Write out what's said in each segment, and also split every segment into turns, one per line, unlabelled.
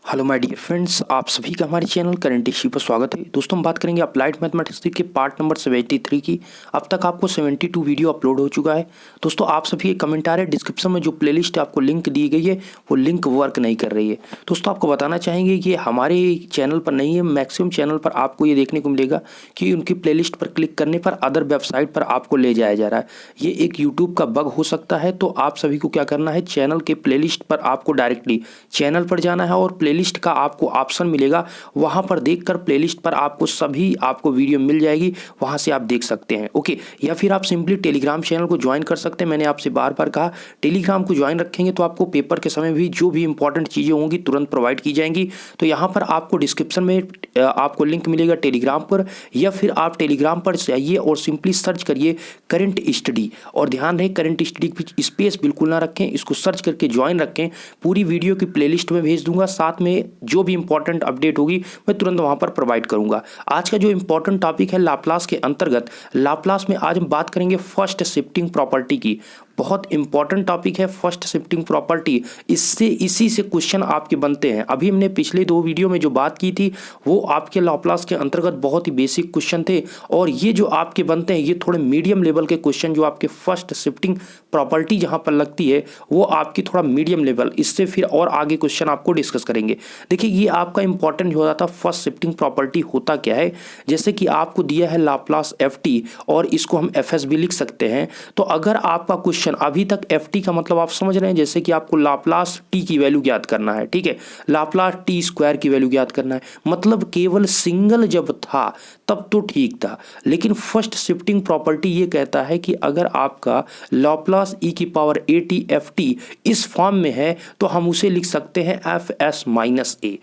Hello my dear friends, आप सभी का हमारे चैनल करंट इश्यू पर स्वागत है। दोस्तों हम बात करेंगे अप्लाइड मैथमेटिक्स के पार्ट नंबर 73 की। अब तक आपको 72 वीडियो अपलोड हो चुका है। दोस्तों आप सभी के कमेंट आ रहे हैं, डिस्क्रिप्शन में जो प्लेलिस्ट आपको लिंक दी गई है वो लिंक वर्क नहीं कर रही है। दोस्तों आपको बताना चाहेंगे कि हमारे चैनल पर नहीं है, मैक्सिमम चैनल पर आपको ये देखने को मिलेगा कि उनकी प्लेलिस्ट पर क्लिक करने पर अदर वेबसाइट पर आपको ले जाया जा रहा है। ये एक यूट्यूब का बग हो सकता है, तो आप सभी को क्या करना है, चैनल के प्लेलिस्ट पर आपको डायरेक्टली चैनल पर जाना है और प्लेलिस्ट का आपको ऑप्शन मिलेगा, वहां पर देखकर प्लेलिस्ट पर आपको वीडियो मिल जाएगी, वहां से आप देख सकते हैं। ओके, या फिर आप सिंपली टेलीग्राम चैनल को ज्वाइन कर सकते हैं। मैंने आपसे बार बार कहा, टेलीग्राम को ज्वाइन रखेंगे तो आपको पेपर के समय भी जो भी इंपॉर्टेंट चीजें होंगी तुरंत प्रोवाइड की जाएंगी। तो यहाँ पर आपको डिस्क्रिप्शन में आपको लिंक मिलेगा टेलीग्राम पर, या फिर आप टेलीग्राम पर जाइए और सिंपली सर्च करिए करंट स्टडी। और ध्यान रहे, करंट स्टडी की स्पेस बिल्कुल ना रखें, इसको सर्च करके ज्वाइन रखें। पूरी वीडियो की प्लेलिस्ट में भेज दूंगा, साथ में जो भी इंपॉर्टेंट अपडेट होगी मैं तुरंत वहां पर प्रोवाइड करूंगा। आज का जो इंपॉर्टेंट टॉपिक है लाप्लास के अंतर्गत, लाप्लास में आज हम बात करेंगे फर्स्ट शिफ्टिंग प्रॉपर्टी की। बहुत इंपॉर्टेंट टॉपिक है फर्स्ट शिफ्टिंग प्रॉपर्टी। इसी से क्वेश्चन आपके बनते हैं। अभी हमने पिछले दो वीडियो में जो बात की थी वो आपके लाप्लास के अंतर्गत बहुत ही बेसिक क्वेश्चन थे, और ये जो आपके बनते हैं ये थोड़े मीडियम लेवल के क्वेश्चन, जो आपके फर्स्ट शिफ्टिंग प्रॉपर्टी जहां पर लगती है वो आपकी थोड़ा मीडियम लेवल, इससे फिर और आगे क्वेश्चन आपको डिस्कस करेंगे। देखिए ये आपका इंपॉर्टेंट हो जाता, फर्स्ट शिफ्टिंग प्रॉपर्टी होता क्या है। जैसे कि आपको दिया है लाप्लास एफ टी, और इसको हम एफ एस भी लिख सकते हैं। तो अगर आपका क्वेश्चन अभी तक एफ टी का मतलब आप समझ रहे हैं, जैसे कि आपको लाप्लास टी की वैल्यू ज्ञात करना है, ठीक है, लाप्लास टी स्क्वायर की वैल्यू ज्ञात करना है, मतलब केवल सिंगल जब था तब तो ठीक था। लेकिन फर्स्ट शिफ्टिंग प्रॉपर्टी ये कहता है कि अगर आपका लाप्लास ई की power A T F T इस फॉर्म में है तो हम उसे लिख सकते हैं एफ एस माइनस ए,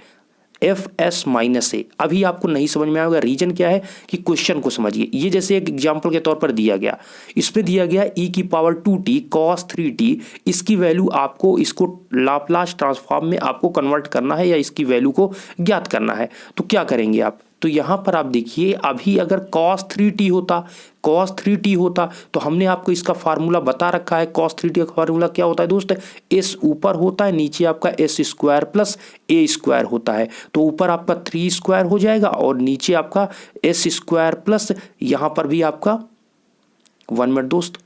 एफ एस माइनस ए। अभी आपको नहीं समझ में आएगा, रीजन क्या है कि क्वेश्चन को समझिए। ये जैसे एक एग्जांपल के तौर पर दिया गया, इसमें दिया गया ई की पावर 2t cos 3t, इसकी वैल्यू आपको इसको लाप्लास ट्रांसफॉर्म में आपको कन्वर्ट करना है या इसकी वैल्यू को ज्ञात करना है। तो क्या करेंगे आप, तो यहां पर आप देखिए, अभी अगर cos 3t होता तो हमने आपको इसका फार्मूला बता रखा है। cos 3t का फार्मूला क्या होता है दोस्त, एस ऊपर होता है, नीचे आपका S square plus A square होता है। तो ऊपर आपका 3 स्क्वायर हो जाएगा और नीचे आपका एस स्क्वायर प्लस, यहां पर भी आपका 1 मिनट दोस्त,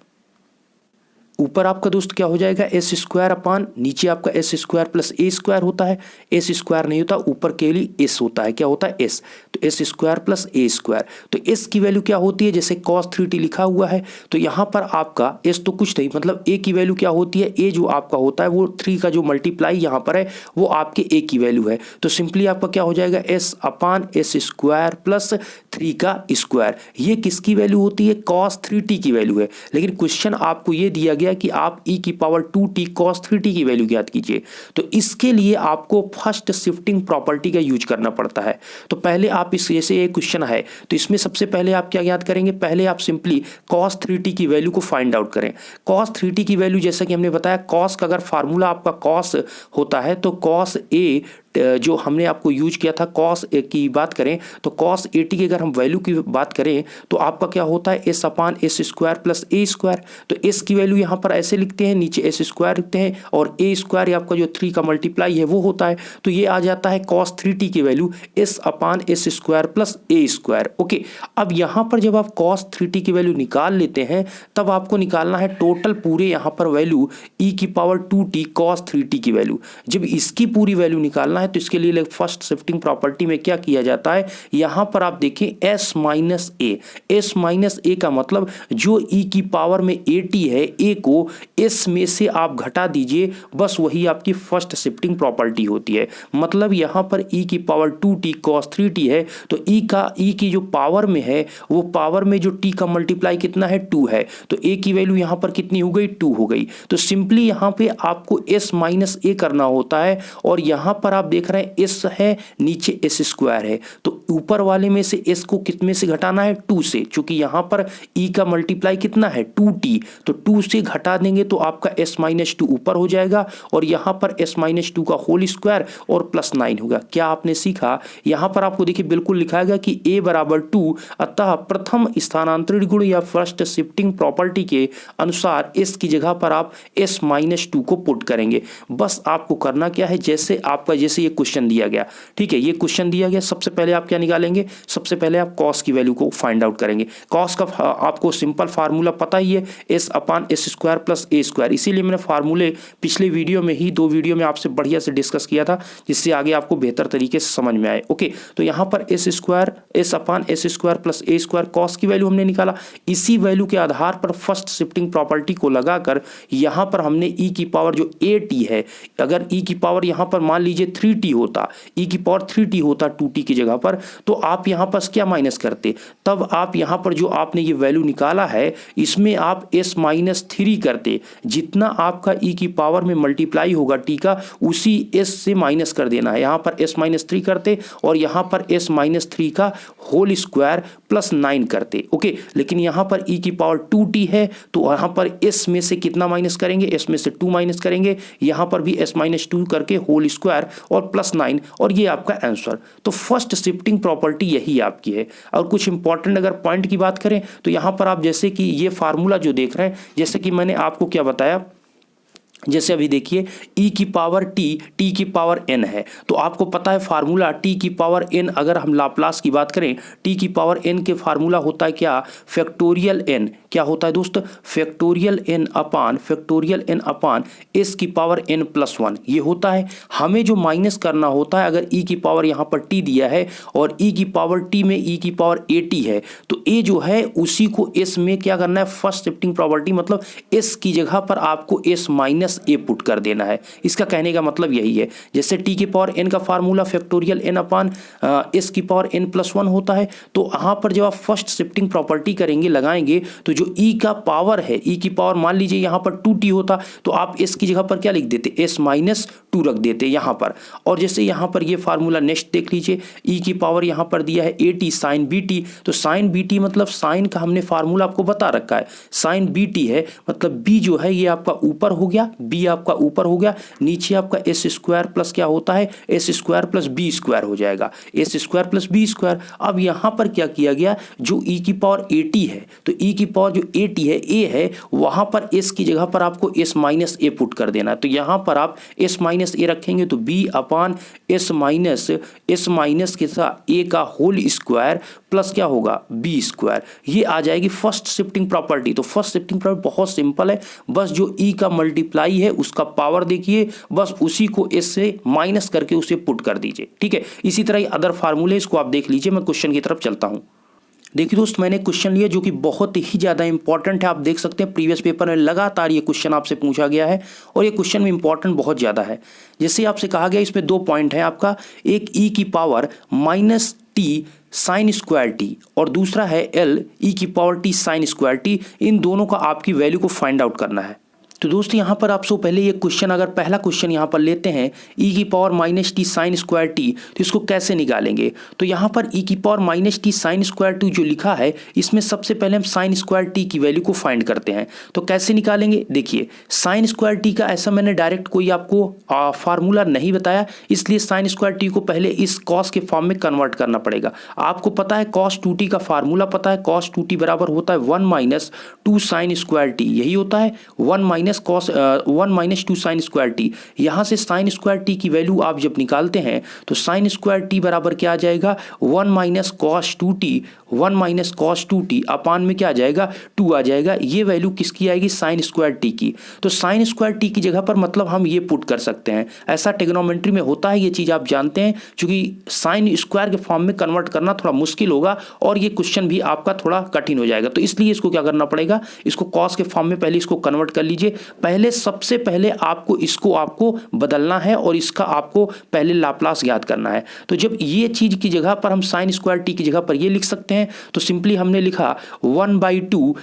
ऊपर आपका दोस्त क्या हो जाएगा, एस स्क्वायर अपान नीचे आपका S square plus A square होता है। एस स्क्वायर नहीं होता, ऊपर केवल एस होता है। क्या होता है, एस। तो S square plus A square, तो एस की वैल्यू क्या होती है, जैसे cos 3t लिखा हुआ है तो यहां पर आपका एस तो कुछ नहीं, मतलब ए की वैल्यू क्या होती है, ए जो आपका होता है वो 3 का जो मल्टीप्लाई यहां पर है वो आपके ए की वैल्यू है। तो सिंपली आपका क्या हो जाएगा, S upon S square plus 3 का स्क्वायर। ये किसकी वैल्यू होती है, cos 3t की वैल्यू है। लेकिन क्वेश्चन आपको ये दिया गया कि आप e की पावर 2t cos 3t की वैल्यू ज्ञात कीजिए। तो इसके लिए आपको फर्स्ट शिफ्टिंग प्रॉपर्टी का यूज करना पड़ता है। तो पहले आप इस जैसे ये क्वेश्चन है तो इसमें सबसे पहले आप क्या ज्ञात करेंगे, पहले आप सिंपली cos 3t की वैल्यू को फाइंड आउट करें। cos 3t की वैल्यू जैसा कि हमने बताया, cos का अगर फार्मूला आपका cos होता है तो cos a जो हमने आपको यूज किया था, cos a की बात करें तो cos 80 की अगर हम वैल्यू की बात करें तो आपका क्या होता है, S upon S square plus A square. तो एस की वैल्यू यहाँ पर ऐसे लिखते हैं, नीचे एस स्क्वायर लिखते हैं और ए स्क्वायर आपका जो 3 का मल्टीप्लाई है वो होता है। तो ये आ जाता है cos 3t की value S upon S square plus A square. Okay, अब यहाँ पर जब आप cos 3t की वैल्यू निकाल लेते हैं तब आपको निकालना है टोटल पूरे यहाँ पर वैल्यू e की पावर 2t cos 3t की वैल्यू। जब इसकी पूरी वैल्यू निकालना है तो इसके लिए फर्स्ट शिफ्टिंग प्रॉपर्टी में क्या किया जाता है, यहां पर आप देखें s माइनस ए। एस माइनस ए का मतलब जो e की पावर में 80 है, ए को s में से आप घटा दीजिए, बस वही आपकी फर्स्ट शिफ्टिंग प्रॉपर्टी होती है। मतलब यहां पर e की पावर 2t cos 3t है तो e की जो पावर में है वो पावर में जो t का मल्टीप्लाई कितना है, 2 है। तो a की वैल्यू यहां पर कितनी हो गई, 2 हो गई। तो सिंपली यहां पे आपको s माइनस ए करना होता है, और यहां पर आप देख रहे हैं एस है, नीचे एस स्क्वायर है, तो ऊपर वाले में से एस को कितने से घटाना है, 2 से, क्योंकि यहाँ पर e का मल्टीप्लाई कितना है 2t, तो 2 से घटा देंगे तो आपका s-2 ऊपर हो जाएगा और यहाँ पर s-2 का होल स्क्वायर और +9 होगा। क्या आपने सीखा, यहाँ पर आपको देखिए बिल्कुल लिखा है कि a बराबर 2, अतः प्रथम स्थानांतरित गुण या फर्स्ट शिफ्टिंग प्रॉपर्टी के अनुसार s की जगह पर आप s-2 को पुट करेंगे। बस आपको करना क्या है, जैसे ये क्वेश्चन दिया गया, ठीक है, ये क्वेश्चन दिया गया, सबसे पहले आप क्या निकालेंगे, सबसे पहले आप कॉस की वैल्यू को फाइंड आउट करेंगे। कॉस का आपको सिंपल फार्मूला पता ही है, s/s² + a², इसीलिए मैंने फार्मूले पिछले वीडियो में ही 2 वीडियो में आपसे बढ़िया से डिस्कस किया था, जिससे आगे आपको बेहतर तरीके से समझ में आए। ओके, तो यहाँ पर s/s² + a² कॉस की वैल्यू हमने निकाला। इसी वैल्यू के आधार पर फर्स्ट शिफ्टिंग प्रॉपर्टी को लगाकर यहाँ पर हमने e की पावर जो at है, अगर e की पावर यहाँ पर मान लीजिए 3t होता, e की पावर 3t होता 2t की जगह पर, तो आप यहाँ पर क्या माइनस करते, तब आप यहाँ पर जो आपने ये वैल्यू निकाला है इसमें आप s-3 करते, जितना आपका e की पावर में मल्टीप्लाई होगा t का, उसी s से माइनस कर देना है। यहाँ पर s-3 करते और यहाँ पर s-3 का होल स्क्वायर +9 करते। ओके, लेकिन यहाँ पर e की पावर 2t है, तो यहाँ पर s में से कितना माइनस करेंगे, s में से 2 माइनस करेंगे, यहाँ पर भी s-2 करके होल स्क्वायर और +9, और ये आपका आंसर। तो फर्स्ट शिफ्टिंग प्रॉपर्टी यही आपकी है। और कुछ इंपॉर्टेंट अगर पॉइंट की बात करें तो यहाँ पर आप जैसे कि ये फार्मूला जो देख रहे हैं, जैसे कि मैंने आपको क्या बताया, जैसे अभी देखिए e की पावर t की पावर n है, तो आपको पता है फार्मूला t की पावर n, अगर हम लाप्लास की बात करें t की पावर n के फार्मूला होता है क्या, फैक्टोरियल n, क्या होता है दोस्त, फैक्टोरियल n अपान s की पावर n+1, ये होता है। हमें जो माइनस करना होता है, अगर e की पावर यहाँ पर t दिया है और e की पावर t में e की पावर at है, तो a जो है उसी को s में क्या करना है, फर्स्ट शिफ्टिंग प्रॉपर्टी, मतलब s की जगह पर आपको s- a पुट कर देना है। इसका कहने का मतलब यही है, जैसे t की पावर n का फार्मूला फैक्टोरियल n अपान s की पावर n+1 होता है, तो यहाँ पर जब आप फर्स्ट शिफ्टिंग प्रॉपर्टी करेंगे, लगाएंगे, तो जो e का पावर है, e की पावर मान लीजिए यहाँ पर 2t होता, तो आप s की जगह पर क्या लिख देते, s-2 रख देते यहाँ पर। और जैसे यहाँ पर ये फार्मूला नेक्स्ट देख लीजिए, e की पावर यहाँ पर दिया है at sin bt, तो sin bt मतलब साइन का हमने फार्मूला आपको बता रखा है, sin bt है, मतलब b जो है ये आपका ऊपर हो गया, b आपका ऊपर हो गया, नीचे आपका s² प्लस क्या होता है, s² प्लस b² हो जाएगा, s² प्लस b²। अब यहाँ पर क्या किया गया, जो e की पावर at है, तो e की पावर जो at है, a है, वहाँ पर s की जगह पर आपको s-a पुट कर देना है। तो यहाँ पर आप s-a रखेंगे तो b अपान s- के साथ a का होल स्क्वायर प्लस क्या होगा, b², ये आ जाएगी फर्स्ट शिफ्टिंग प्रॉपर्टी। तो फर्स्ट शिफ्टिंग प्रॉपर्टी बहुत सिंपल है, बस जो e का मल्टीप्लाई है उसका पावर देखिए, बस उसी को s से माइनस करके उसे पुट कर दीजिए, ठीक है। इसी तरह अदर फार्मूले इसको आप देख लीजिए। मैं क्वेश्चन की तरफ चलता हूं। देखिए दोस्त, मैंने क्वेश्चन लिया जो कि बहुत ही ज़्यादा इंपॉर्टेंट है। आप देख सकते हैं प्रीवियस पेपर में लगातार ये क्वेश्चन आपसे पूछा गया है और ये क्वेश्चन में इंपॉर्टेंट बहुत ज़्यादा है। जैसे आपसे कहा गया, इसमें 2 पॉइंट है आपका, एक e की पावर -t sin² t और दूसरा है l e की पावर t sin² t। इन दोनों का आपकी वैल्यू को फाइंड आउट करना है। तो दोस्तों यहाँ पर आपसे पहले ये क्वेश्चन, अगर पहला क्वेश्चन यहाँ पर लेते हैं e की पावर -t sin² t, तो इसको कैसे निकालेंगे। तो यहाँ पर e की पावर -t sin² t जो लिखा है, इसमें सबसे पहले हम sin² t की वैल्यू को फाइंड करते हैं। तो कैसे निकालेंगे, देखिए sin² t का ऐसा मैंने डायरेक्ट कोई आपको फार्मूला नहीं बताया, इसलिए sin² t को पहले इस cos के फॉर्म में कन्वर्ट करना पड़ेगा। आपको पता है cos 2t का फार्मूला पता है, cos 2t बराबर होता है 1 - 2 sin²t, यही होता है 1 - 2 sin² t। यहाँ से sin² t की वैल्यू आप जब निकालते हैं तो sin² t बराबर क्या आ जाएगा, 1 - cos 2t अपान में क्या आ जाएगा, 2 आ जाएगा। ये वैल्यू किसकी आएगी, sin² t की। तो sin² t की जगह पर मतलब हम ये पुट कर सकते हैं, ऐसा ट्रिग्नोमेट्री में होता है, ये चीज़ आप जानते हैं। क्योंकि sin² के फॉर्म में कन्वर्ट करना थोड़ा मुश्किल होगा और ये क्वेश्चन भी आपका थोड़ा कठिन हो जाएगा, तो इसलिए इसको क्या करना पड़ेगा, इसको cos के फॉर्म में पहले इसको कन्वर्ट कर लीजिए, पहले सबसे पहले आपको इसको आपको बदलना है और इसका आपको पहले लाप्लास ज्ञात करना है। तो जब ये चीज की जगह पर हम साइन स्क्वायर टी की जगह पर ये लिख सकते हैं, तो सिंपली हमने लिखा 1/2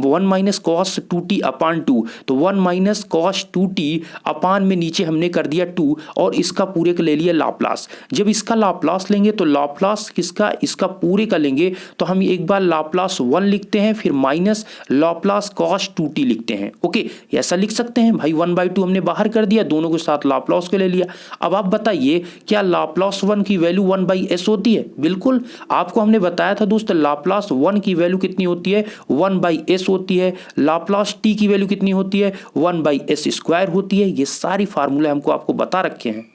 1 माइनस कॉस 2t अपान 2, तो 1 माइनस कॉस 2t अपान में नीचे हमने कर दिया 2 और इसका पूरे का ले लिया लाप्लास। जब इसका लाप्लास लेंगे तो लाप्लास किसका, इसका पूरे का लेंगे, तो हम एक बार लाप्लास 1 लिखते हैं, फिर माइनस लाप्लास कॉस 2t लिखते हैं। ओके, ऐसा लिख सकते हैं भाई। 1/2 हमने बाहर कर दिया, दोनों के साथ लाप्लास के ले लिया। अब आप बताइए क्या लाप्लास 1 की वैल्यू 1/s होती है? बिल्कुल, आपको हमने बताया था दोस्तों लाप्लास 1 की वैल्यू कितनी होती है, 1/s होती है। लाप्लास t की वैल्यू कितनी होती है, 1/s² होती है। ये सारी फार्मूला हमको आपको बता रखे हैं।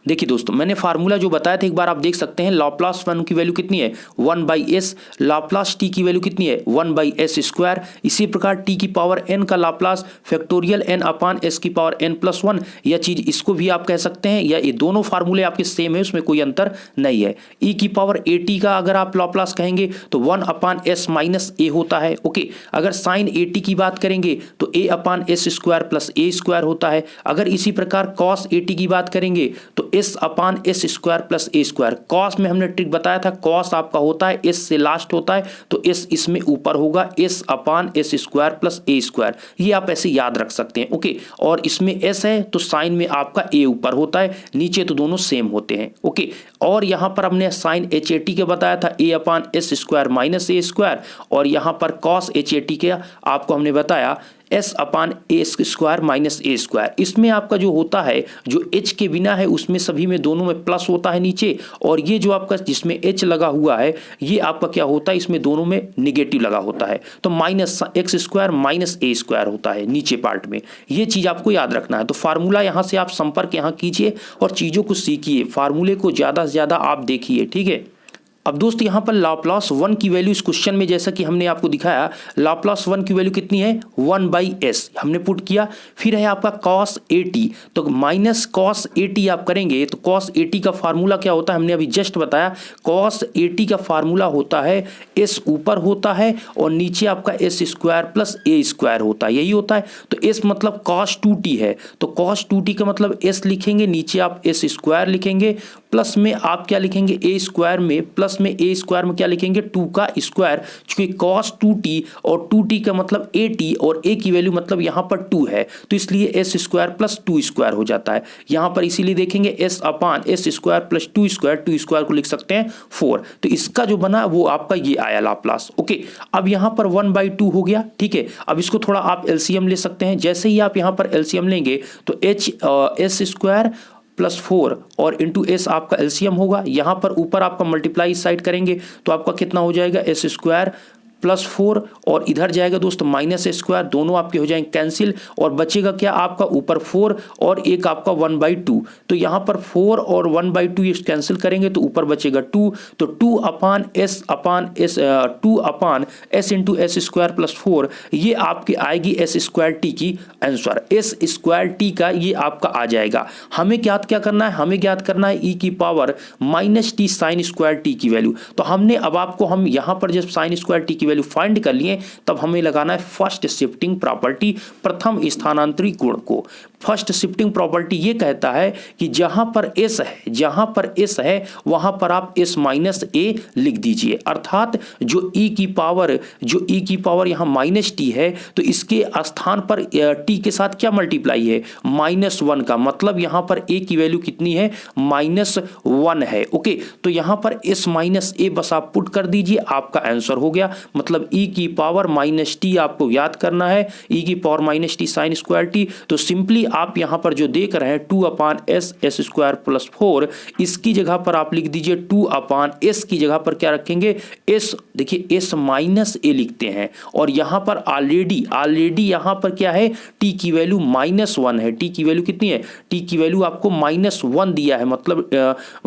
देखिए दोस्तों, मैंने फार्मूला जो बताया था एक बार आप देख सकते हैं। लाप्लास 1 की वैल्यू कितनी है, 1/s। लाप्लास t की वैल्यू कितनी है, 1/s²। इसी प्रकार t की पावर n का लाप्लास फैक्टोरियल n अपान s की पावर n+1। यह चीज इसको भी आप कह सकते हैं, या ये दोनों फार्मूले आपके सेम है, उसमें कोई अंतर नहीं है। e की पावर at का अगर आप लाप्लास कहेंगे तो 1/s - a होता है। ओके, अगर साइन at की बात करेंगे तो a/s² प्लस a² होता है। अगर इसी प्रकार कॉस at की बात करेंगे तो s/s² प्लस a²। कॉस में हमने ट्रिक बताया था, कॉस आपका होता है s से लास्ट होता है, तो s इसमें ऊपर होगा, s/s² प्लस a²। ये आप ऐसे याद रख सकते हैं। ओके, और इसमें s है तो साइन में आपका a ऊपर होता है, नीचे तो दोनों सेम होते हैं। ओके, और यहां पर हमने साइन hat के बताया था a/s² माइनस a², और यहां पर कॉस hat के आपको हमने बताया s/a² माइनस a²। इसमें आपका जो होता है, जो h के बिना है उसमें सभी में दोनों में प्लस होता है नीचे, और ये जो आपका जिसमें h लगा हुआ है ये आपका क्या होता है, इसमें दोनों में निगेटिव लगा होता है, तो -x² माइनस a² होता है नीचे पार्ट में। ये चीज आपको याद रखना है। तो फार्मूला यहाँ से आप संपर्क यहाँ कीजिए और चीजों को सीखिए, फार्मूले को ज्यादा से ज्यादा आप देखिए। ठीक है। अब दोस्त यहाँ पर लाप्लास 1 की वैल्यू इस क्वेश्चन में जैसा कि हमने आपको दिखाया, लाप्लास 1 की वैल्यू कितनी है, 1/s हमने पुट किया। फिर है आपका cos at, तो माइनस cos at आप करेंगे तो cos at का फार्मूला क्या होता है, हमने अभी जस्ट बताया। cos at का फार्मूला होता है s ऊपर होता है और नीचे आपका s² प्लस a² होता है, यही होता है। तो s मतलब cos 2t है, तो cos 2t का मतलब s लिखेंगे, नीचे आप s² लिखेंगे, प्लस में आप क्या लिखेंगे, a² में, प्लस में a² में क्या लिखेंगे, 2 का स्क्वायर। चूंकि cos 2t और 2t का मतलब at और a की वैल्यू मतलब यहाँ पर 2 है, तो इसलिए s² प्लस 2² हो जाता है यहाँ पर। इसीलिए देखेंगे s/s² प्लस 2² को लिख सकते हैं 4। तो इसका जो बना वो आपका ये आया लाप्लास। ओके, अब यहाँ पर 1/2 हो गया। ठीक है, अब इसको थोड़ा आप एलसीएम ले सकते हैं। जैसे ही आप यहाँ पर एलसीएम लेंगे तो s² प्लस 4 और इंटू s आपका एलसीएम होगा। यहाँ पर ऊपर आपका मल्टीप्लाई इस साइड करेंगे तो आपका कितना हो जाएगा, s² प्लस 4 और इधर जाएगा दोस्तों माइनस a², दोनों आपके हो जाएंगे कैंसिल, और बचेगा क्या आपका ऊपर 4 और एक आपका 1/2। तो यहाँ पर 4 और 1/2 ये कैंसिल करेंगे तो ऊपर बचेगा 2, तो 2/s इंटू s² प्लस 4 ये आपकी आएगी s² की आंसर। s² का ये आपका आ जाएगा। हमें क्या करना है, हमें ज्ञात करना है e की पावर -t sin² की वैल्यू। तो हमने अब आपको हम यहाँ पर जब sin² की वैल्यू फाइंड कर लिए, तब हमें लगाना है फर्स्ट शिफ्टिंग प्रॉपर्टी, प्रथम स्थानांतरी गुण को। फर्स्ट शिफ्टिंग प्रॉपर्टी ये कहता है कि जहां पर s है वहां पर आप s माइनस a लिख दीजिए, अर्थात जो e की पावर यहां -t है तो इसके स्थान पर t के साथ क्या मल्टीप्लाई है, -1 का, मतलब यहां पर a की वैल्यू कितनी है, -1 है। ओके, तो यहां पर s माइनस a बस आप पुट कर दीजिए, आपका आंसर हो गया। मतलब e की पावर -t आपको याद करना है, e की पावर -t sin²t। तो सिंपली आप यहां पर जो देख रहे हैं 2/s s² प्लस 4, इसकी जगह पर आप लिख दीजिए 2/s की जगह पर क्या रखेंगे, s, देखिए s माइनस a लिखते हैं, और यहां पर ऑलरेडी यहां पर क्या है, t की वैल्यू -1 है। t की वैल्यू कितनी है, t की वैल्यू आपको -1 दिया है, मतलब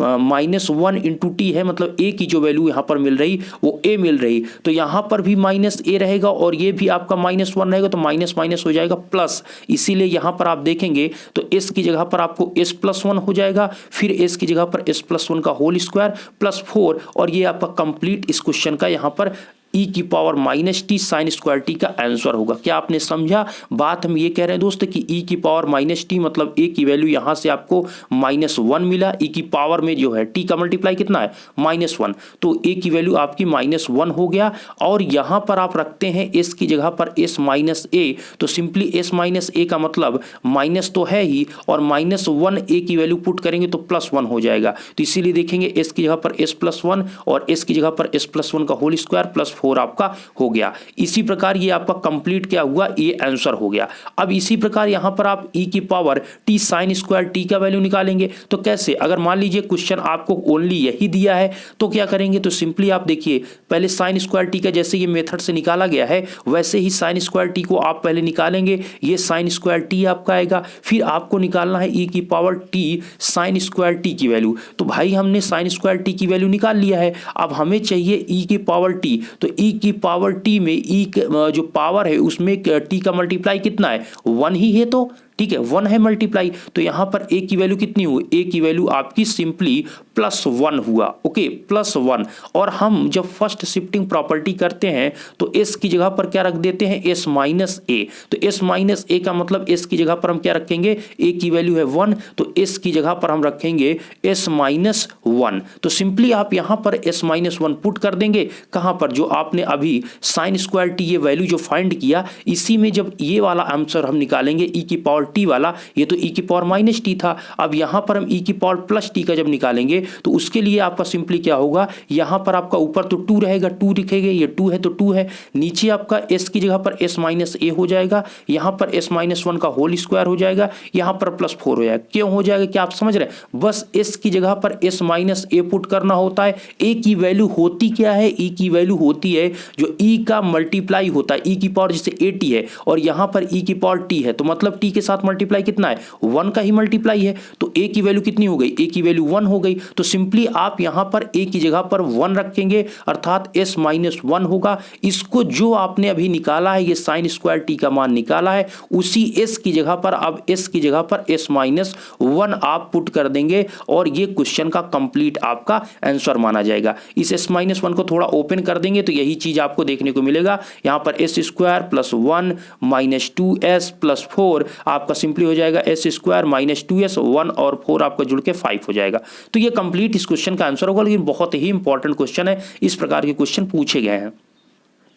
-1 इंटू t है, मतलब a की जो वैल्यू यहां पर मिल रही वो a मिल रही। तो यहां पर भी -a रहेगा और ये भी आपका -1 रहेगा, तो माइनस हो जाएगा प्लस। इसीलिए यहां पर आप देखेंगे तो s की जगह पर आपको s+1 हो जाएगा, फिर s की जगह पर s+1 का होल स्क्वायर प्लस 4, और ये आपका कंप्लीट इस क्वेश्चन का यहां पर ई की power minus T sine square T का आंसर होगा। क्या आपने समझा बात? हम ये कह रहे हैं दोस्त कि ई की पावर माइनस टी मतलब ए की वैल्यू यहां से आपको -1 मिला, ई की पावर में जो है टी का मल्टीप्लाई कितना है -1, तो ए की वैल्यू आपकी -1 हो गया। और यहां पर आप रखते हैं एस की जगह पर एस माइनस ए, तो सिंपली एस माइनस ए का मतलब माइनस तो है ही, और -1 ए की वैल्यू पुट करेंगे तो +1 हो जाएगा। तो इसीलिए देखेंगे एस की जगह पर s+1 और एस की जगह पर s+1 का होल स्क्वायर +4 आपका हो गया। इसी प्रकार ये आपका कंप्लीट क्या हुआ, ये आंसर हो गया। अब इसी प्रकार यहां पर आप ई की power T sine square T का वैल्यू निकालेंगे। तो कैसे? अगर मान लीजिए क्वेश्चन आपको ओनली यही दिया है तो क्या करेंगे, तो सिंपली आप देखिए पहले साइन स्क्वायर टी का जैसे ये मेथड से निकाला गया है वैसे ही साइन स्क्वायर टी को आप पहले निकालेंगे। ये साइन स्क्वायर टी आपका आएगा, फिर आपको निकालना है ई की power T sine square T की वैल्यू। तो भाई हमने साइन स्क्वायर टी की वैल्यू निकाल लिया है, अब हमें चाहिए ई की पावर टी। तो ई की पावर टी में ई जो पावर है उसमें टी का मल्टीप्लाई कितना है, 1 ही है, तो ठीक है 1 है मल्टीप्लाई। तो यहां पर ए की वैल्यू कितनी हुई, ए की वैल्यू आपकी सिंपली +1 हुआ। ओके +1। और हम जब फर्स्ट शिफ्टिंग प्रॉपर्टी करते हैं तो एस की जगह पर क्या रख देते हैं, एस माइनस ए। तो एस माइनस ए का मतलब एस की जगह पर हम क्या रखेंगे, ए की वैल्यू है 1, तो एस की जगह पर हम रखेंगे एस माइनस 1। तो सिंपली आप यहां पर एस माइनस 1 पुट कर देंगे कहां पर, जो आपने अभी साइन स्क्वायर टी ये वैल्यू जो फाइंड किया, इसी में जब ये वाला आंसर हम निकालेंगे ई की पावर टी वाला, ये तो ई की पावर माइनस टी था, अब यहां पर हम ई की पावर प्लस टी का जब निकालेंगे तो उसके लिए आपका सिंपली क्या होगा, यहां पर आपका ऊपर तो 2 रहेगा, 2 लिखेंगे, ये 2 है तो 2 है, नीचे आपका s की जगह पर s माइनस ए हो जाएगा, यहां पर s माइनस 1 का होल स्क्वायर हो जाएगा, यहां पर +4 हो जाएगा। क्यों हो जाएगा, क्या आप समझ रहे हैं? बस s की जगह पर s माइनस ए पुट करना होता है। a की वैल्यू होती क्या है, e की वैल्यू होती है जो e का मल्टीप्लाई होता है, e की पावर जैसे 80 है और यहां पर e की पावर t है, तो मतलब t के साथ मल्टीप्लाई कितना है, 1 का ही मल्टीप्लाई है, तो a की वैल्यू कितनी हो गई, a की वैल्यू 1 हो गई। तो सिंपली आप यहां पर a की जगह पर 1 रखेंगे अर्थात s माइनस 1 होगा। इसको जो आपने अभी निकाला है, ये साइन स्क्वायर टी का मान निकाला है, उसी s की जगह पर अब s की जगह पर s माइनस 1 आप पुट कर देंगे और ये क्वेश्चन का कंप्लीट आपका आंसर माना जाएगा। इस s माइनस 1 को थोड़ा ओपन कर देंगे तो यही चीज आपको देखने को मिलेगा। यहां पर s square plus 1 minus 2s plus 4 आपका सिंपली हो जाएगा s स्क्वायर माइनस 2s, 1 और 4 आपका जुड़ के 5 हो जाएगा। तो ये कंप्लीट इस क्वेश्चन का आंसर होगा, लेकिन बहुत ही इंपॉर्टेंट क्वेश्चन है, इस प्रकार के क्वेश्चन पूछे गए हैं।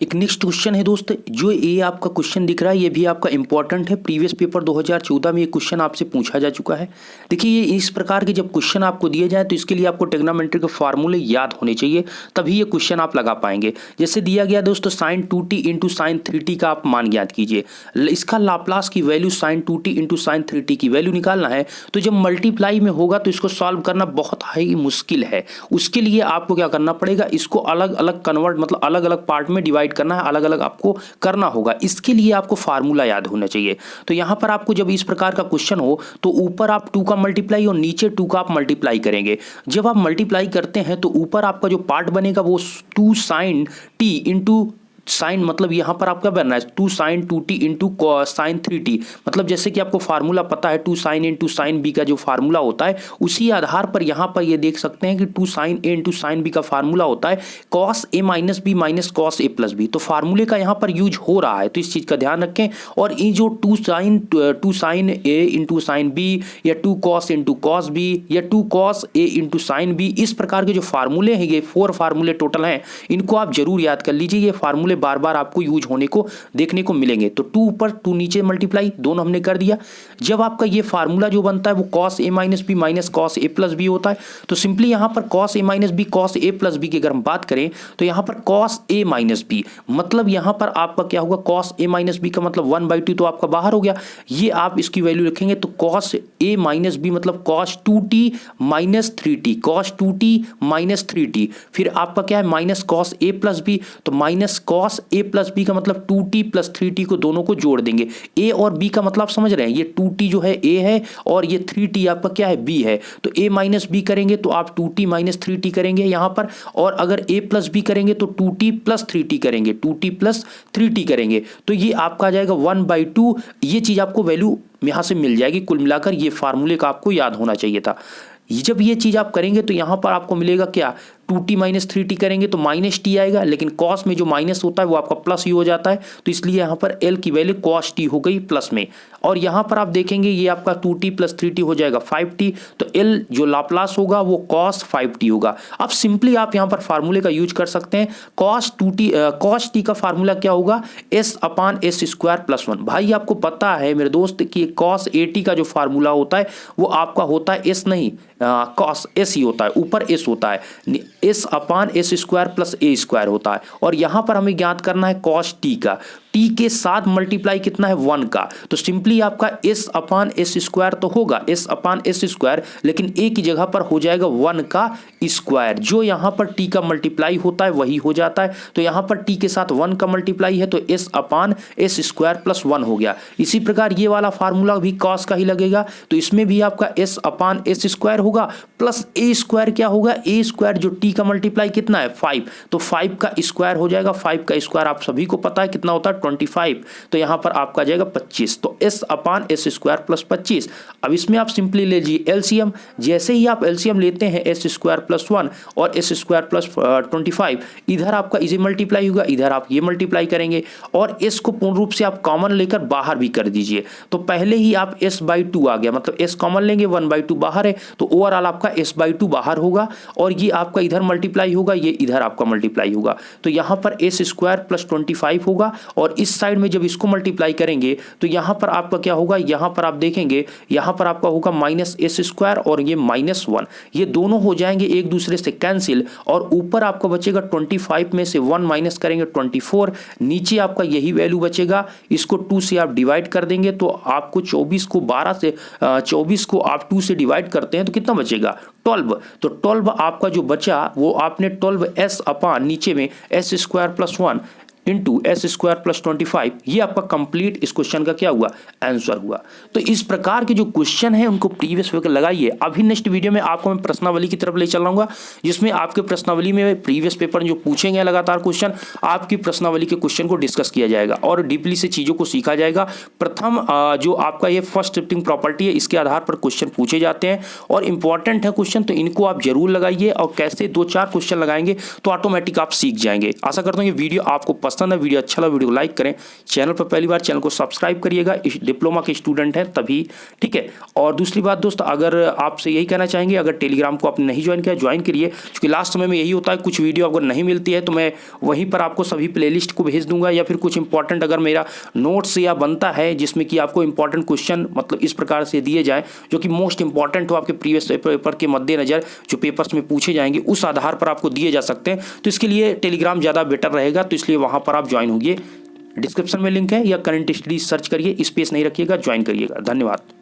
एक नेक्स्ट क्वेश्चन है दोस्त, जो ये आपका क्वेश्चन दिख रहा है ये भी आपका इंपॉर्टेंट है, प्रीवियस पेपर 2014 में ये क्वेश्चन आपसे पूछा जा चुका है। देखिए ये इस प्रकार के जब क्वेश्चन आपको दिए जाए तो इसके लिए आपको ट्रिग्नोमेट्री के फार्मूले याद होने चाहिए, तभी ये क्वेश्चन आप लगा पाएंगे। जैसे दिया गया दोस्तों sin 2t into sine 3t का आप मान ज्ञात कीजिए, इसका लाप्लास की value sin 2t into sine 3t की वैल्यू निकालना है। तो जब मल्टीप्लाई में होगा तो इसको सॉल्व करना बहुत ही मुश्किल है, उसके लिए आपको क्या करना पड़ेगा, इसको अलग अलग कन्वर्ट मतलब अलग अलग पार्ट में डिवाइड करना है, अलग अलग आपको करना होगा। इसके लिए आपको फार्मूला याद होना चाहिए। तो यहां पर आपको जब इस प्रकार का क्वेश्चन हो तो ऊपर आप 2 का मल्टीप्लाई और नीचे 2 का आप मल्टीप्लाई करेंगे। जब आप मल्टीप्लाई करते हैं तो ऊपर आपका जो पार्ट बनेगा वो 2 साइन टी इंटू साइन, मतलब यहां पर आपका बनना है 2 sign 2t into sine 3t, मतलब जैसे कि आपको फार्मूला पता है 2 साइन इंटू साइन बी का जो फार्मूला होता है, उसी आधार पर यहां पर ये देख सकते हैं कि 2 साइन ए इंटू साइन बी का फार्मूला होता है cos A minus B minus cos A plus B. तो फार्मूले का यहां पर यूज हो रहा है, तो इस चीज का ध्यान रखें। और ये जो 2 साइन ए इंटू साइन बी या 2 कॉस इंटू कॉस बी या 2 cos A into sine B, इस प्रकार के जो फार्मूले हैं, ये 4 फार्मूले टोटल हैं, इनको आप जरूर याद कर लीजिए। ये फार्मूले बार बार आपको यूज होने को देखने को मिलेंगे। तो 2 ऊपर 2 नीचे मल्टीप्लाई दोनों हमने कर दिया। जब आपका ये फार्मूला जो बनता है वो cos a minus B minus cos a plus B होता है, तो सिंपली यहां पर cos a minus B cos a plus B की अगर हम बात करें तो यहां पर cos a माइनस बी मतलब यहां पर आपका क्या होगा, cos a माइनस बी का मतलब 1/2 तो आपका बाहर हो गया, ये आप इसकी वैल्यू रखेंगे तो cos a माइनस बी मतलब cos 2t minus 3t, cos 2t minus 3t, फिर आपका क्या है minus cos a plus B, तो minus cos a plus B का मतलब 2t प्लस 3t को दोनों को जोड़ देंगे। a और b का मतलब समझ रहे हैं, ये 2t जो है a है और ये 3t आपका क्या है b है, तो a माइनस b करेंगे तो आप 2t माइनस 3t करेंगे यहां पर, और अगर a प्लस b करेंगे तो 2t प्लस 3t करेंगे, 2t प्लस 3t करेंगे, तो ये आपका आ जाएगा 1/2। ये चीज आपको वैल्यू यहां से मिल जाएगी। कुल मिलाकर ये फार्मूले का आपको याद होना चाहिए था। जब ये चीज आप करेंगे तो यहां पर आपको मिलेगा क्या, 2t माइनस 3t करेंगे तो माइनस टी आएगा, लेकिन कॉस में जो माइनस होता है वो आपका प्लस ही हो जाता है, तो इसलिए यहाँ पर l की वैल्यू कॉस टी हो गई प्लस में। और यहाँ पर आप देखेंगे ये आपका 2t प्लस 3t हो जाएगा 5t, तो l जो लाप्लास होगा वो cos 5t होगा। अब सिंपली आप यहाँ पर फार्मूले का यूज कर सकते हैं। cos t का फार्मूला क्या होगा, s अपान एस स्क्वायर प्लस 1। भाई आपको पता है मेरे दोस्त कि cos 80 का जो फार्मूला होता है वो आपका होता है s नहीं, cos s ही होता है, ऊपर s होता है, s upon S square plus A square होता है। और यहाँ पर हमें ज्ञात करना है cos t का, t के साथ मल्टीप्लाई कितना है 1 का, तो सिंपली आपका s अपान एस स्क्वायर तो होगा s अपान एस स्क्वायर, लेकिन a की जगह पर हो जाएगा 1 का स्क्वायर, जो यहाँ पर t का मल्टीप्लाई होता है वही हो जाता है। तो यहाँ पर t के साथ 1 का मल्टीप्लाई है तो s अपान एस स्क्वायर प्लस 1 हो गया। इसी प्रकार ये वाला फार्मूला भी cos का ही लगेगा, तो इसमें भी आपका s अपान एस स्क्वायर होगा प्लस ए स्क्वायर क्या होगा, ए स्क्वायर जो t का मल्टीप्लाई कितना है 5, तो 5 का स्क्वायर हो जाएगा। 5 का स्क्वायर आप सभी को पता है कितना होता है 25, तो यहाँ पर आपका जाएगा 25, तो s अपान एस स्क्वायर प्लस 25। अब इसमें आप सिंपली ले लीजिए एलसीएम, जैसे ही आप एलसीएम लेते हैं एस स्क्वायर प्लस 1 और एस स्क्वायर प्लस 25, इधर आपका इसे मल्टीप्लाई होगा, इधर आप ये मल्टीप्लाई करेंगे और s को पूर्ण रूप से आप कॉमन लेकर बाहर भी कर दीजिए। तो पहले ही आप s/2 आ गया, मतलब s कॉमन लेंगे 1/2 बाहर है, तो ओवरऑल आपका s/2 बाहर होगा और ये आपका इधर मल्टीप्लाई होगा, ये इधर आपका मल्टीप्लाई होगा, तो यहाँ पर एस स्क्वायर प्लस 25 होगा। और इस साइड में जब इसको मल्टीप्लाई करेंगे तो यहाँ पर आपका क्या होगा, यहाँ पर आप देखेंगे यहाँ पर आपका होगा माइनस एस स्क्वायर और ये -1, ये दोनों हो जाएंगे एक दूसरे से कैंसिल और ऊपर आपका बचेगा 25 में से 1 माइनस करेंगे 24, नीचे आपका यही वैल्यू बचेगा। इसको 2 से आप डिवाइड कर देंगे तो आपको 24 को 12 से 24 को आप 2 से डिवाइड करते हैं तो कितना बचेगा 12, तो 12 आपका जो बचा वो आपने 12s अपान नीचे में S square plus 1 into S square plus 25, ये आपका कंप्लीट इस क्वेश्चन का क्या हुआ, आंसर हुआ। तो इस प्रकार के जो क्वेश्चन है उनको प्रीवियस पेपर लगाइए। अभी नेक्स्ट वीडियो में आपको मैं प्रश्नावली की तरफ ले चल रहा हूँ, जिसमें आपके प्रश्नावली में प्रीवियस पेपर जो पूछेंगे लगातार क्वेश्चन, आपकी प्रश्नावली के क्वेश्चन को डिस्कस किया जाएगा और डीपली से चीज़ों को सीखा जाएगा। प्रथम जो आपका ये फर्स्ट शिफ्टिंग प्रॉपर्टी है, इसके आधार पर क्वेश्चन पूछे जाते हैं और इंपॉर्टेंट है क्वेश्चन, तो इनको आप जरूर लगाइए और कैसे 2-4 क्वेश्चन लगाएंगे तो ऑटोमेटिक आप सीख जाएंगे। आशा करता हूँ ये वीडियो आपको पसंद है, वीडियो अच्छा लगा वीडियो को लाइक करें, चैनल पर पहली बार चैनल को सब्सक्राइब करिएगा, डिप्लोमा के स्टूडेंट हैं तभी, ठीक है। और दूसरी बात दोस्त, अगर आपसे यही कहना चाहेंगे, अगर टेलीग्राम को आपने नहीं ज्वाइन किया ज्वाइन करिए, क्योंकि लास्ट समय में यही होता है, कुछ वीडियो अगर नहीं मिलती है तो मैं वहीं पर आपको सभी प्लेलिस्ट को भेज दूंगा, या फिर कुछ इंपॉर्टेंट अगर मेरा नोट्स या बनता है जिसमें कि आपको इंपॉर्टेंट क्वेश्चन मतलब इस प्रकार से दिए जाए जो कि मोस्ट इंपॉर्टेंट हो आपके प्रीवियस पेपर के मद्देनजर, जो पेपर्स में पूछे जाएंगे उस आधार पर आपको दिए जा सकते हैं, तो इसके लिए टेलीग्राम ज़्यादा बेटर रहेगा, तो इसलिए वहाँ पर आप ज्वाइन होइए। डिस्क्रिप्शन में लिंक है या करंट स्टडीज सर्च करिए, स्पेस नहीं रखिएगा, ज्वाइन करिएगा। धन्यवाद।